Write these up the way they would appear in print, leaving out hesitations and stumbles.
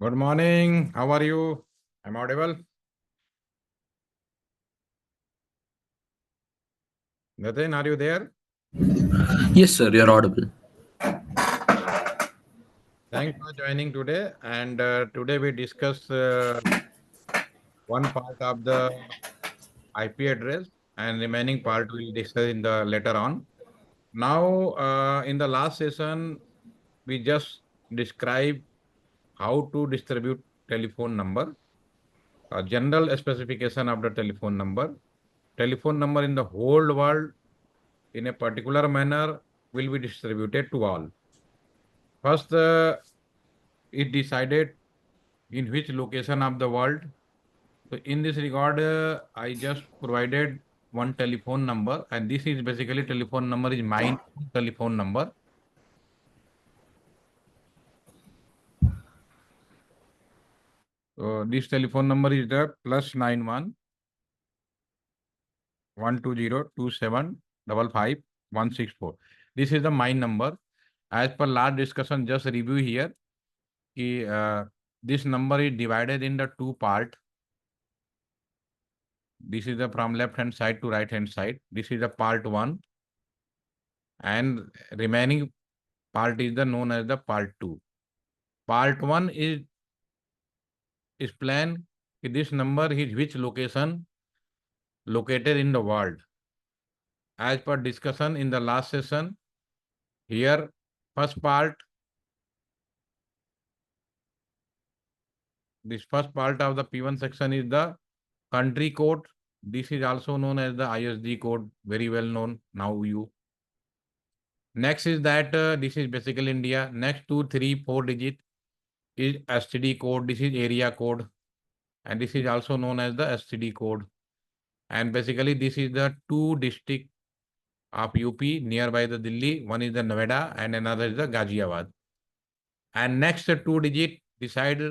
Good morning. How are you? I'm audible. Nathan, are you there? Yes, sir, you're audible. Thanks for joining today. And today we discuss one part of the IP address, and remaining part we'll discuss in the later on. Now, in the last session, we just described how to distribute telephone number, a general specification of the telephone number in the whole world in a particular manner will be distributed to all. First, it decided in which location of the world. So in this regard, I just provided one telephone number, and this is basically telephone number is mine telephone number. So this telephone number is the +91 12027555164. This is the mine number. As per last discussion, just review here. This number is divided in the two part. This is the from left hand side to right hand side. This is the part 1, and remaining part is the known as the part 2. Part 1 is explain this number is which location located in the world. As per discussion in the last session, here first part, this first part of the P1 section is the country code. This is also known as the ISD code, very well known now you. Next is that this is basically India. Next 2, 3, 4 digit is STD code. This is area code, and this is also known as the STD code. And basically this is the two district of UP nearby the Delhi. One is the Noida and another is the Ghaziabad. And next 2 digit decide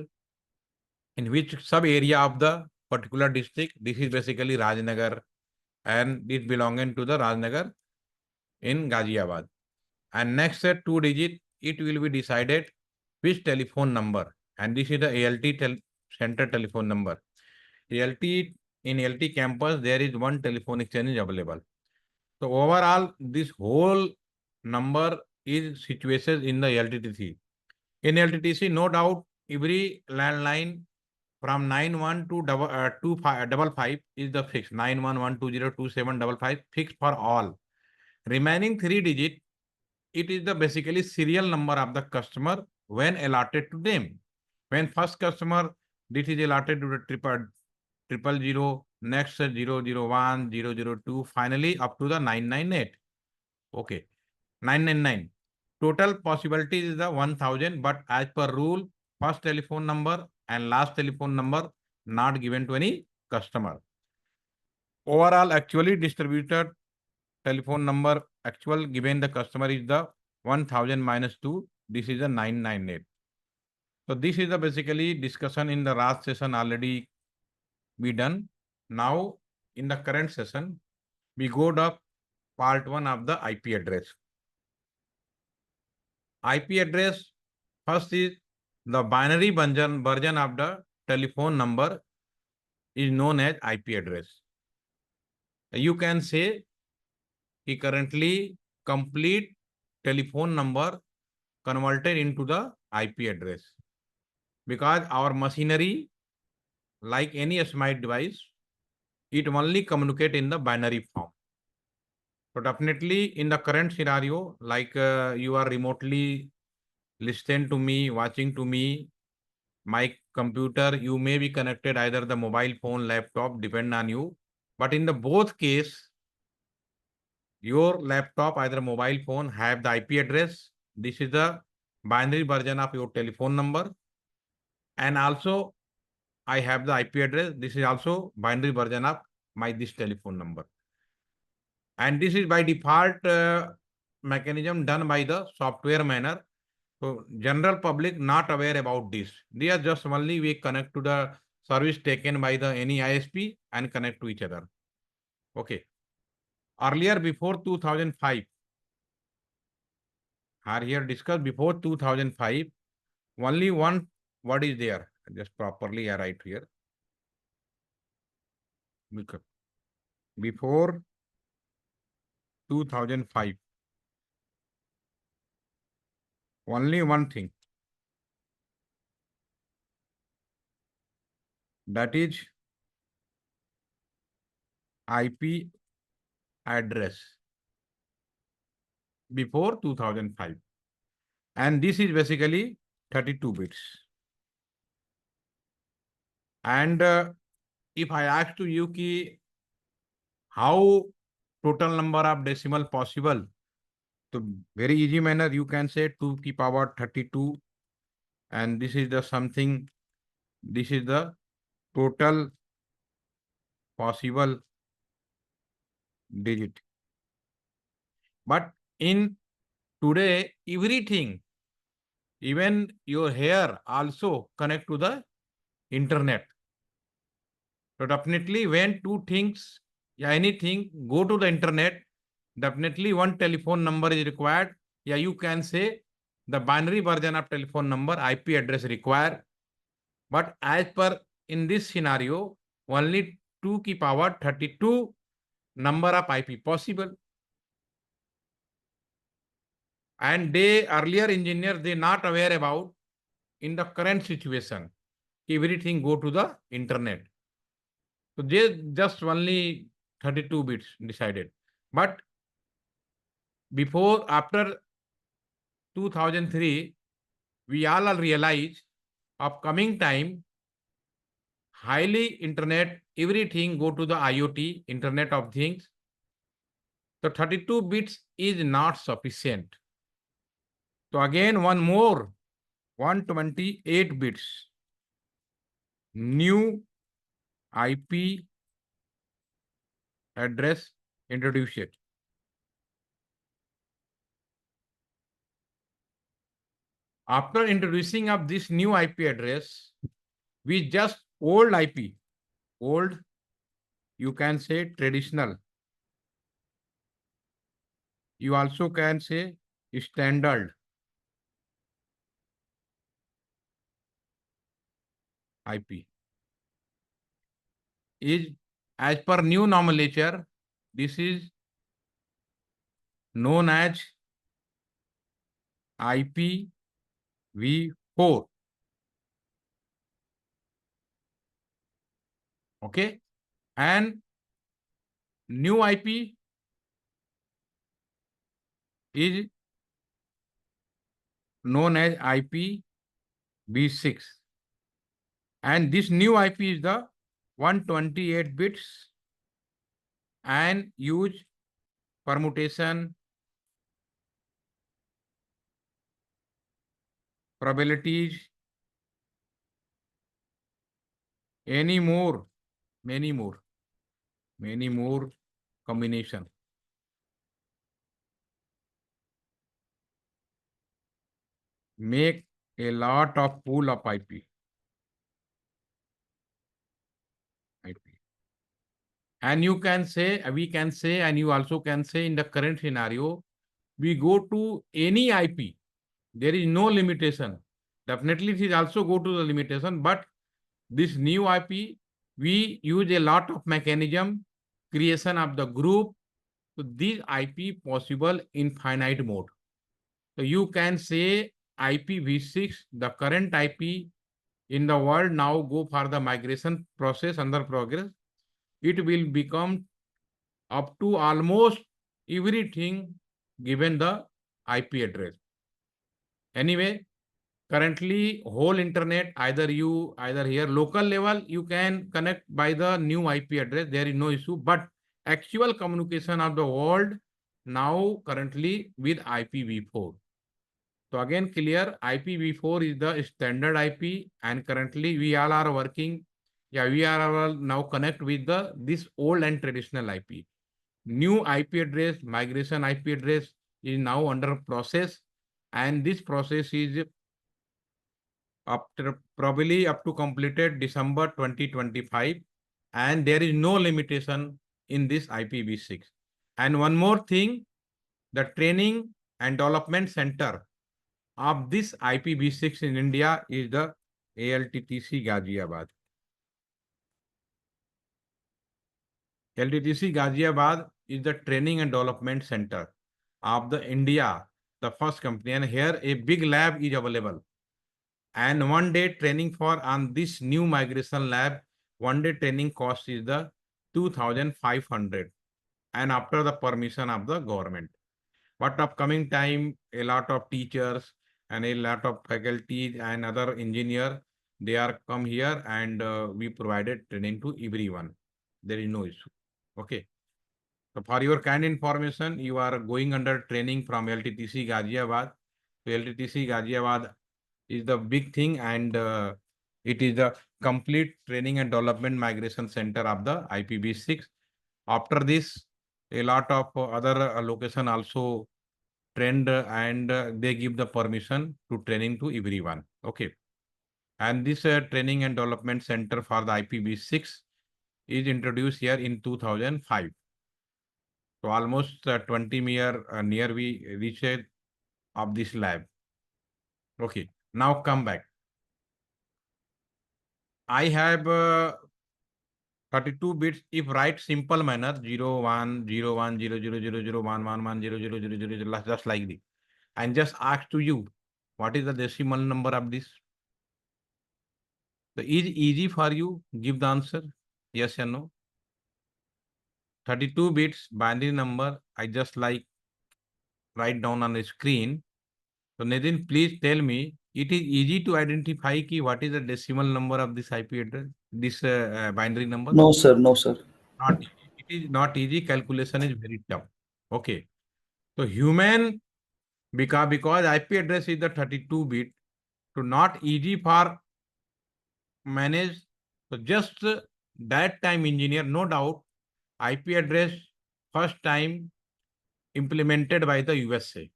in which sub area of the particular district. This is basically Rajnagar, and it belonging to the Rajnagar in Ghaziabad. And next 2 digit, it will be decided which telephone number. And this is the ALT center telephone number. ALT, in ALT campus, there is one telephone exchange available. So overall, this whole number is situated in the LTTC. In LTTC, no doubt, every landline from 91 to 55 is the fixed. 91120275 fixed for all. Remaining 3 digit, it is the basically serial number of the customer when allotted to them. When first customer, this is allotted to the triple zero, next 001, 002, finally up to the 998. Okay, 999. Total possibility is the 1000, but as per rule, first telephone number and last telephone number not given to any customer. Overall, actually distributed telephone number actual given the customer is the 1000 minus 2. This is the 998. So this is the basically discussion in the last session already be done. Now in the current session, we go to part 1 of the IP address. IP address first is the binary version of the telephone number is known as IP address. You can say currently complete telephone number converted into the IP address, because our machinery, like any smart device, it only communicate in the binary form. So definitely in the current scenario, like you are remotely listening to me, watching to me, my computer, you may be connected either the mobile phone, laptop, depend on you. But in the both case, your laptop, either mobile phone, have the IP address. This is the binary version of your telephone number. And also, I have the IP address. This is also binary version of this telephone number. And this is by default mechanism done by the software manner. So general public not aware about this. They are just only we connect to the service taken by the any ISP and connect to each other. Okay. Earlier before 2005, are here discussed before 2005, only one what is there? Just properly I write here. Before 2005. Only one thing. That is IP address before 2005. And this is basically 32 bits. And if I ask to you ki how total number of decimal possible, so very easy manner you can say 2 की power 32, and this is the something, this is the total possible digit. But in today, everything, even your hair also connect to the internet. So definitely when two things, yeah, anything go to the internet, definitely one telephone number is required. Yeah, you can say the binary version of telephone number, IP address required. But as per in this scenario, only 2 की power 32 number of IP possible. And they earlier engineers, they not aware about in the current situation, everything go to the internet. So they just only 32 bits decided. But before, after 2003, we all realize upcoming time, highly internet, everything go to the IoT, Internet of Things. So 32 bits is not sufficient. So again, one more, 128 bits, new IP address introduced. After introducing of this new IP address, we just old IP, old, you can say traditional. You also can say standard IP is as per new nomenclature. This is known as IPv4. Okay. And new IP is known as IPv6. And this new IP is the 128 bits and use permutation, probabilities, any more, many more combination. Make a lot of pool of IP. And you can say, we can say, and you also can say in the current scenario, we go to any IP. There is no limitation. Definitely it is also go to the limitation, but this new IP, we use a lot of mechanism, creation of the group. So this IP possible in finite mode. So you can say IPv6, the current IP in the world now go for the migration process under progress. It will become up to almost everything given the IP address. Anyway, currently whole internet, either here local level, you can connect by the new IP address. There is no issue, but actual communication of the world now currently with IPv4. So again, clear, IPv4 is the standard IP, and currently we all are working. Yeah, we are all now connect with this old and traditional IP. New IP address, migration IP address is now under process, and this process is probably up to completed December 2025, and there is no limitation in this IPv6. And one more thing, the training and development center of this IPv6 in India is the ALTTC Ghaziabad. LTTC Ghaziabad is the training and development center of the India, the first company, and here a big lab is available. And 1 day training for on this new migration lab, 1 day training cost is the 2,500, and after the permission of the government. But upcoming time, a lot of teachers and a lot of faculty and other engineer, they are come here, and we provided training to everyone. There is no issue. Okay. So for your kind information, you are going under training from LTTC Ghaziabad. So LTTC Ghaziabad is the big thing, and it is the complete training and development migration center of the IPv6. After this, a lot of other location also trained, and they give the permission to training to everyone. Okay. And this training and development center for the IPv6 is introduced here in 2005. So almost 20 year near we reached of this lab. Okay, now come back. I have 32 bits. If write simple manner 0, 1, 0, 1, 0, 0, 0, 0, 1, 1, 1, 0, 0, 0, 0, 0, just like this. And just ask to you, what is the decimal number of this? So is easy for you, give the answer, yes or no. 32 bits binary number, I just like write down on the screen. So Nitin, please tell me, it is easy to identify ki what is the decimal number of this IP address, this binary number? No, sir. No, sir. Not easy. It is not easy. Calculation is very tough. Okay. So human, because IP address is the 32 bit, so not easy for manage. So just that time engineer, no doubt, IP address first time implemented by the USA.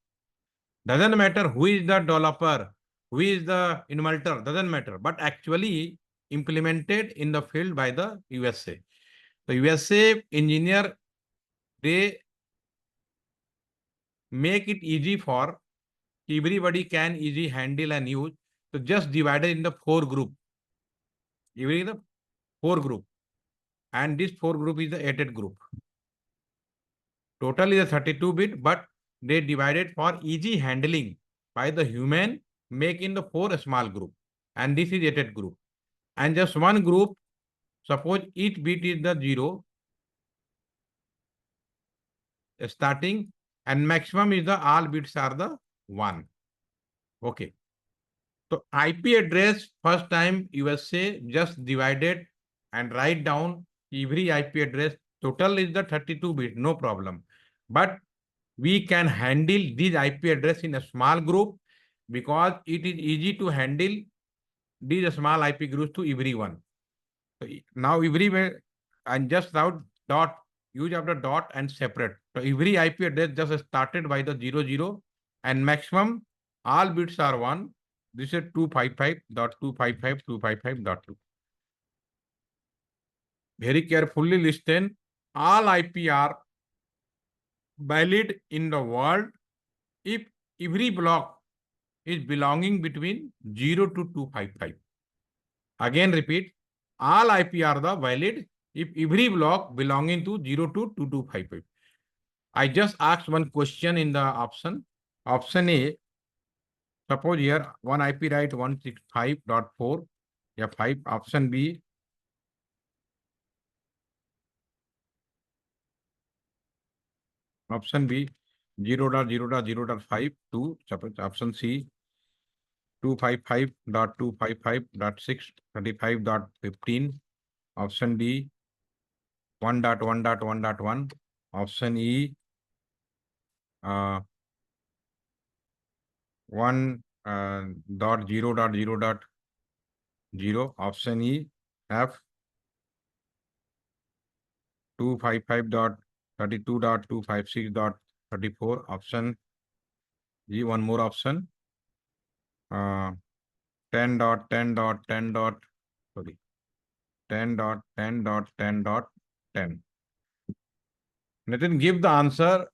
Doesn't matter who is the developer, who is the inventor, doesn't matter. But actually implemented in the field by the USA. The USA engineer, they make it easy for everybody can easy handle and use. So just divided in the 4 group. Every the 4 group. And this 4 group is the 8 group. Total is a 32 bit, but they divided for easy handling by the human, making the 4 small group. And this is 8 group. And just one group, suppose each bit is the 0 starting, and maximum is the all bits are the 1. Okay. So IP address first time USA just divided and write down every IP address. Total is the 32 bit, no problem. But we can handle this IP address in a small group because it is easy to handle these small IP groups to everyone. So now everywhere, and just now dot, use of the dot and separate. So every IP address just started by the 00, and maximum all bits are 1. This is 255.255.255.2. Very carefully listen. All IP are valid in the world if every block is belonging between 0 to 255. Again repeat, all IP are the valid if every block belonging to 0 to 2255. I just asked one question in the option. Option A, suppose here one IP write 165.4 F5. Option B, option B 0.0.0.5 to option C 255.255.635.15. Option D 1.1.1.1. Option E 1.0.0.0. Option E F 255.32.256.34. Option G, one more option, 10.10.10. Sorry, 10.10.10.10. Nitin, give the answer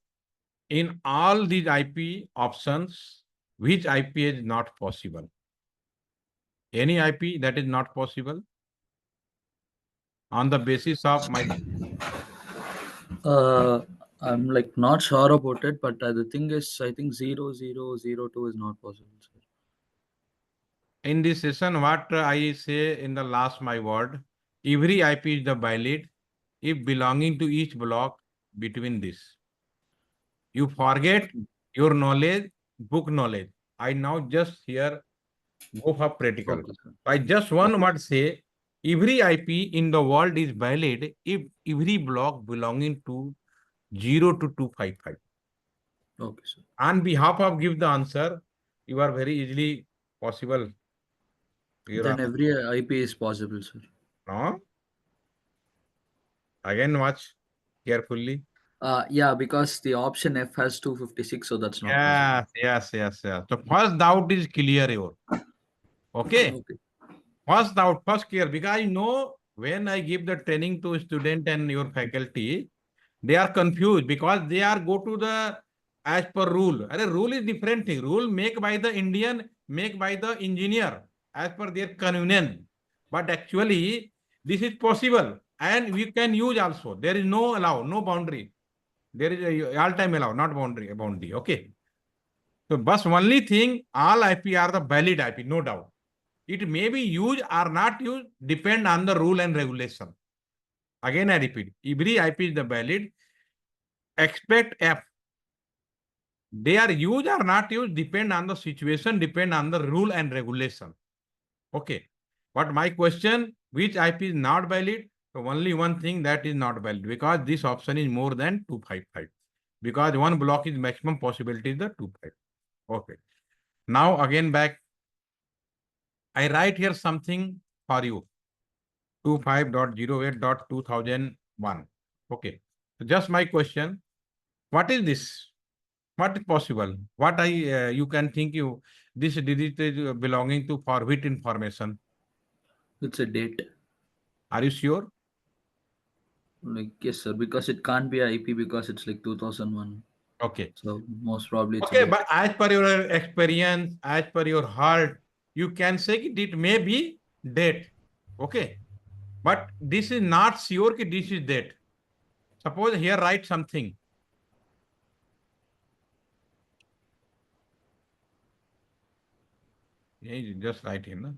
in all these IP options, which IP is not possible? Any IP that is not possible on the basis of my. Uh, I'm like not sure about it, but the thing is, I think 0002 is not possible, sir. In this session, what I say in the last my word, every IP is the valid if belonging to each block between this. You forget your knowledge, book knowledge. I now just here go for practical. Okay, sir. I just one word say, every IP in the world is valid if every block belonging to 0 to 255. Okay, sir. On behalf of give the answer, you are very easily possible. Your Then answer. every IP is possible, sir. No? Again watch carefully. Yeah, because the option F has 256, so that's not possible. Yes. So first doubt is clear your. Okay. Okay. First doubt, first clear. Because I know when I give the training to student and your faculty, they are confused because they are go to the as per rule. And rule is different thing. Rule make by the Indian, make by the engineer as per their convenience. But actually, this is possible and we can use also. There is no allow, no boundary. There is a all time allow, not boundary. Okay. So, but only thing, all IP are the valid IP, no doubt. It may be used or not used, depend on the rule and regulation. Again, I repeat, every IP is the valid, except F. They are used or not used, depend on the situation, depend on the rule and regulation. Okay. But my question, which IP is not valid? So only one thing that is not valid because this option is more than 255. Because one block is maximum possibility is the 25. Okay. Now again back, I write here something for you. 25.08.2001. Okay. So just my question, what is this? What is possible? What you can think you this digit is belonging to for which information? It's a date. Are you sure? Like, yes, sir, because it can't be a IP because it's like 2001. Okay. So most probably it's a Okay, date. but as per your experience, as per your heart, you can say it may be date. Okay. But this is not sure that this is date. Suppose here write something. Yeah, just write in. No?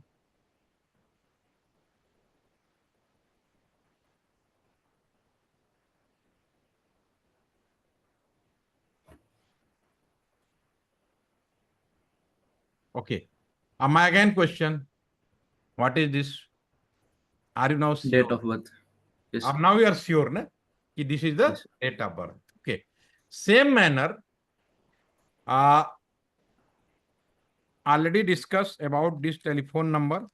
Okay. My again question. What is this? Are you now Date sure? of birth. Yes, sir. Now you are sure, na? Ki this is the Yes, sir. date of birth. Okay. Same manner, already discussed about this telephone number.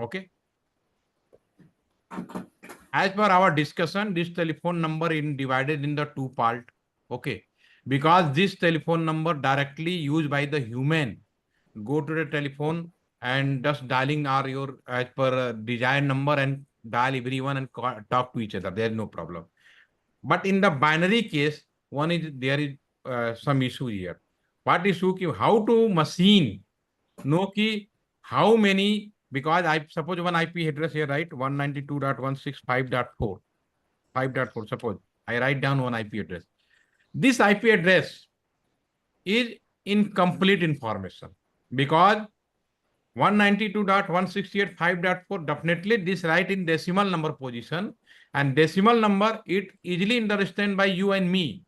Okay. As per our discussion, this telephone number is divided in the two part. Okay. Because this telephone number directly used by the human, go to the telephone and just dialing are your as per desired number and dial everyone and talk to each other. There is no problem. But in the binary case, one is there is some issue here. What issue? How to machine know ki how many, because I suppose one IP address here, right? 192.165.4, 5.4. Suppose I write down one IP address. This IP address is incomplete information because 192.168.5.4 definitely this write in decimal number position, and decimal number it easily understand by you and me.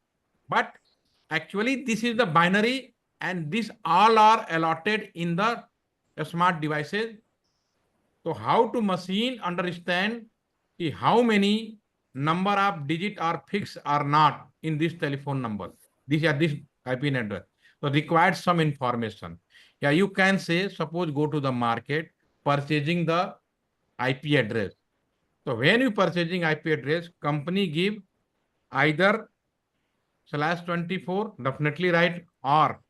But actually this is the binary and these all are allotted in the smart devices. So how to machine understand how many number of digit are fixed or not in this telephone number. This is this IP address. So required some information. Yeah, you can say, suppose go to the market, purchasing the IP address. So when you purchasing IP address, company give either /24, definitely right, or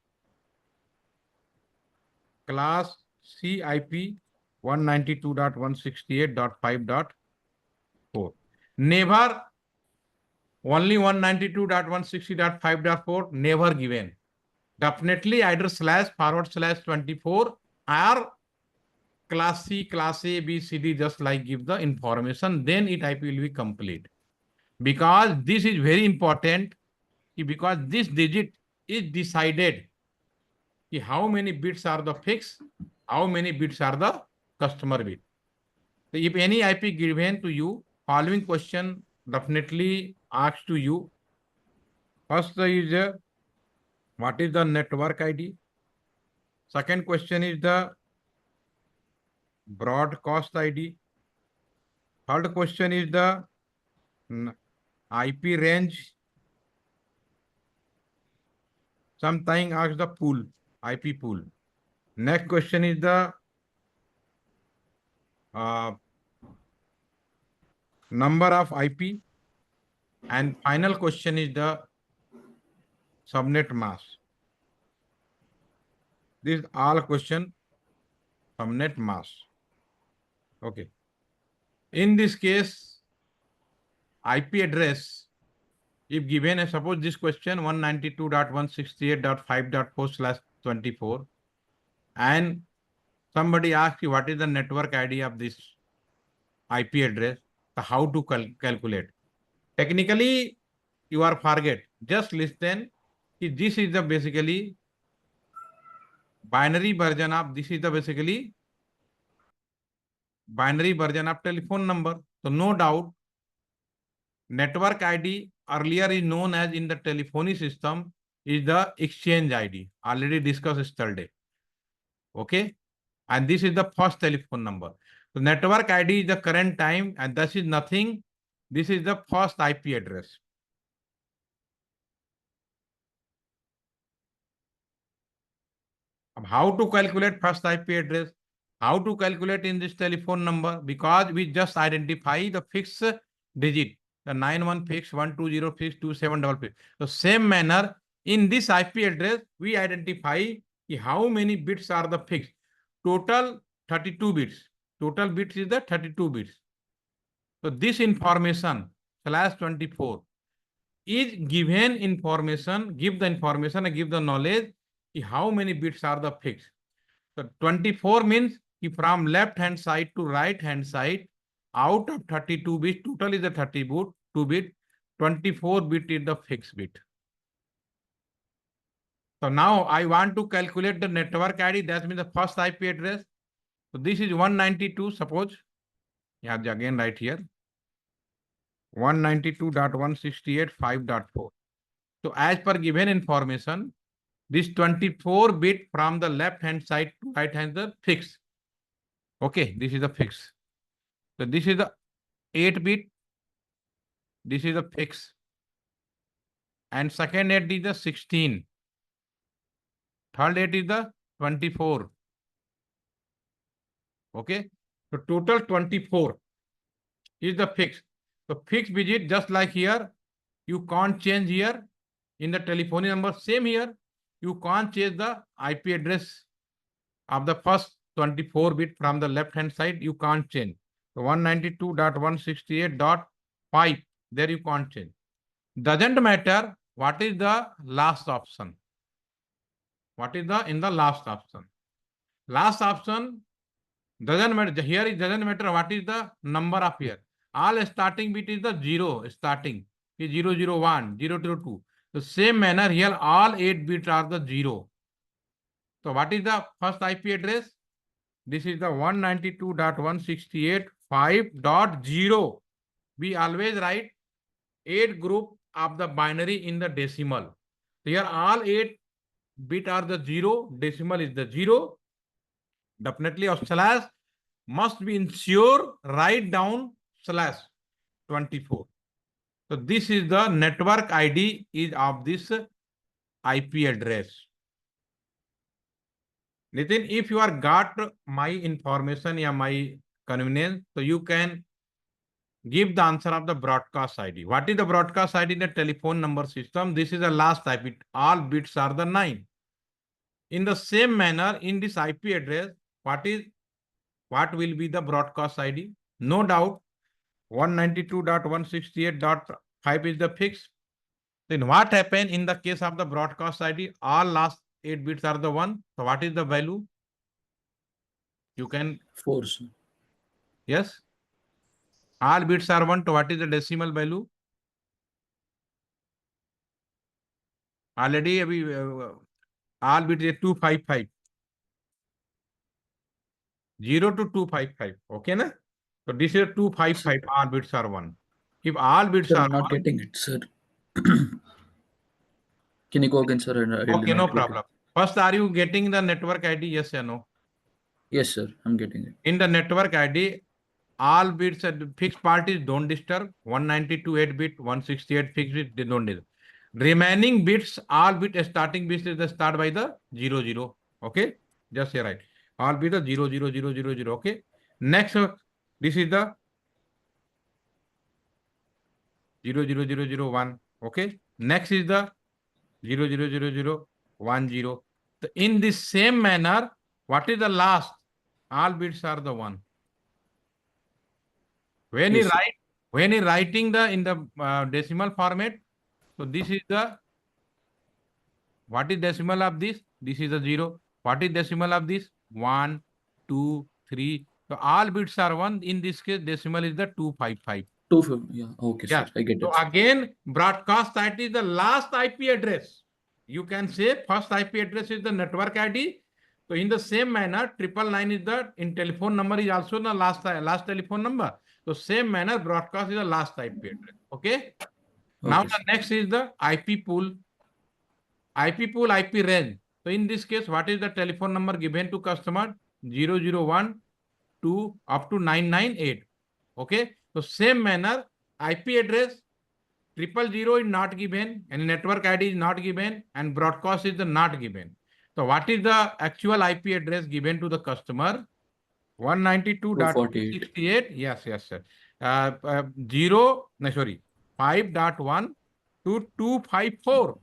class CIP 192.168.5.4. Never only 192.160.5.4 never given. Definitely either //24 or class C, class A, B, C, D, just like give the information, then it IP will be complete. Because this is very important, because this digit is decided how many bits are the fixed, how many bits are the customer bit. So if any IP given to you, following question definitely asked to you. First is what is the network ID? Second question is the broadcast ID. Third question is the IP range. Sometimes ask the pool, IP pool. Next question is the number of IP. And final question is the subnet mask. This all question subnet mask. Okay. In this case, IP address, if given, suppose this question 192.168.5.4/24, and somebody asks you what is the network ID of this IP address, how to calculate. Technically, you are forget. Just listen. This is the basically binary version of binary version of telephone number. So no doubt, network ID earlier is known as in the telephony system is the exchange ID. Already discussed yesterday. Okay. And this is the first telephone number. So network ID is the current time, and this is nothing. This is the first IP address. How to calculate first IP address? How to calculate in this telephone number? Because we just identify the fixed digit, the 91 fixed, 120 fixed, 27 fixed. So same manner, in this IP address, we identify how many bits are the fixed. Total 32 bits. Total bits is the 32 bits. So this information /24 is given information, give the information and give the knowledge how many bits are the fixed. So 24 means from left hand side to right hand side, out of 32 bits, total is the 32 bit, 24 bit is the fixed bit. So now I want to calculate the network ID, that means the first IP address. So this is 192, suppose. Yeah, again right here. 192.168.5.4. So as per given information, this 24 bit from the left hand side to right hand is fixed. Okay, this is the fix. So this is the 8 bit. This is the fix. And second 8 is the 16. Third 8 is the 24. Okay. So total 24 is the fix. So fixed digit, just like here, you can't change here. In the telephone number, same here. You can't change the IP address of the first 24 bit from the left hand side. You can't change. So 192.168.5, there you can't change. Doesn't matter what is the last option. What is the in the last option? Last option doesn't matter. Here it doesn't matter what is the number of here. All starting bit is the 0 starting. Is 001, 002. The same manner here, all 8 bits are the 0. So what is the first IP address? This is the 192.168.5.0. We always write 8 group of the binary in the decimal. Here all 8 bit are the 0, decimal is the 0. Definitely of slash must be ensure write down /24. So this is the network ID is of this IP address. Nitin, if you are got my information or my convenience, so you can give the answer of the broadcast ID. What is the broadcast ID in the telephone number system? This is the last IP. All bits are the 9. In the same manner, in this IP address, what will be the broadcast ID? No doubt, 192.168.5 is the fix. Then what happened in the case of the broadcast ID? All last 8 bits are the 1. So what is the value? You can, 4, sir. yes. All bits are 1. So what is the decimal value? Already all bits is 255. 0 to 255. Okay, na? So this is 255. All bits are 1. If all bits Sir, are I'm not 1, getting it, sir. Can you go again, sir? I did okay, no not get it. problem. First, are you getting the network ID? Yes or no? Yes, sir. I'm getting it. In the network ID, all bits at fixed parties don't disturb. 192 8-bit, 168 fixed bit, they don't disturb. Remaining bits, all bit starting bits is the start by the 00. Okay, just here right. All bit the 00000. Okay. Next, this is the 00001. Okay. Next is the 00010. So in this same manner, what is the last? All bits are the 1. When you Yes, sir. write, when you writing the in the decimal format, so this is the, what is decimal of this? This is a 0. What is decimal of this? 1, 2, 3. So all bits are 1. In this case, decimal is the 255. 250. Yeah. Okay, sir. Yes. I get So it, sir. again, broadcast ID is the last IP address. You can say first IP address is the network ID. So in the same manner, 999 is the in telephone number is also the last telephone number. So same manner, broadcast is the last IP address. Okay. Now Okay, the sir. next is the IP pool. IP pool, IP range. So in this case, what is the telephone number given to customer? 001 to up to 998. Okay. So same manner, IP address 000 is not given and network ID is not given and broadcast is the not given. So what is the actual IP address given to the customer? 248. 192.168. Yes, yes, sir. 0, no, sorry, 5.1 to 254.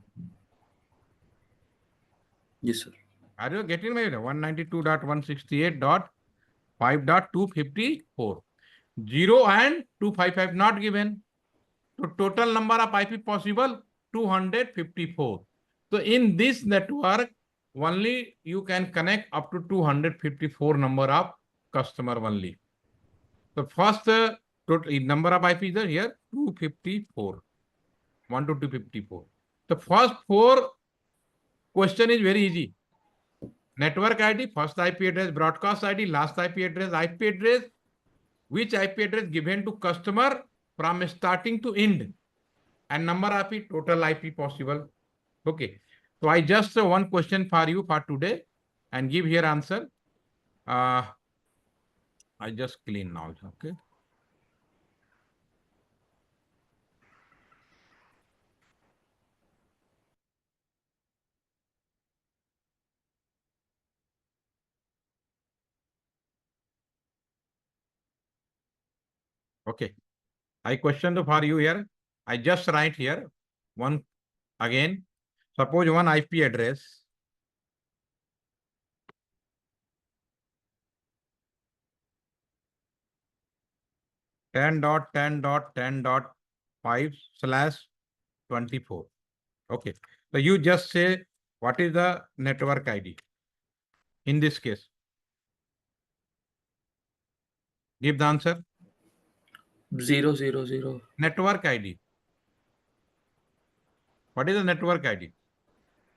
Yes, sir. Are you getting my 192.168.5.254? 0 and 255 not given. So total number of IP possible 254. So in this network, only you can connect up to 254 number of customer only. The first total number of IP is here 254. 1 to 254. The first 4 question is very easy. Network ID, first IP address, broadcast ID, last IP address, which IP address given to customer from starting to end, and number of IP, total IP possible. Okay. So I just one question for you for today and give here answer. I just clean now. Okay. Okay. I question for you here. I just write here one again. Suppose one IP address 10.10.10.5/24. Okay. So you just say what is the network ID in this case? Give the answer. 000. Network ID. What is the network ID?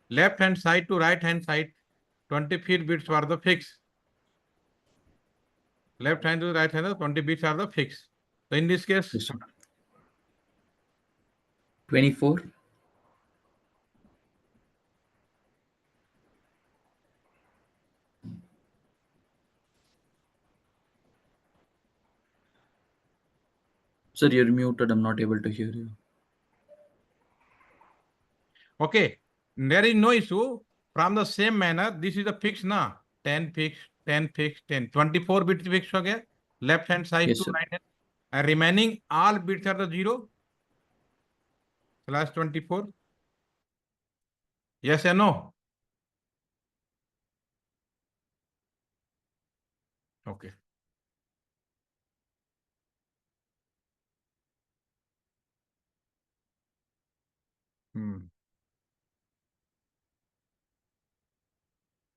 Left hand side to right hand side, 24 bits are the fixed. Left hand to right hand, 20 bits are the fixed. So in this case, Yes, sir. 24. Sir, you're muted. I'm not able to hear you. okay, there is no issue. From the same manner, this is the fixed na 10 fixed, 10 fixed, 10, 24 bits fixed. Okay, left hand side Yes, to sir. right hand. And remaining all bits are the 0 slash 24. Yes or no? Okay. Hmm.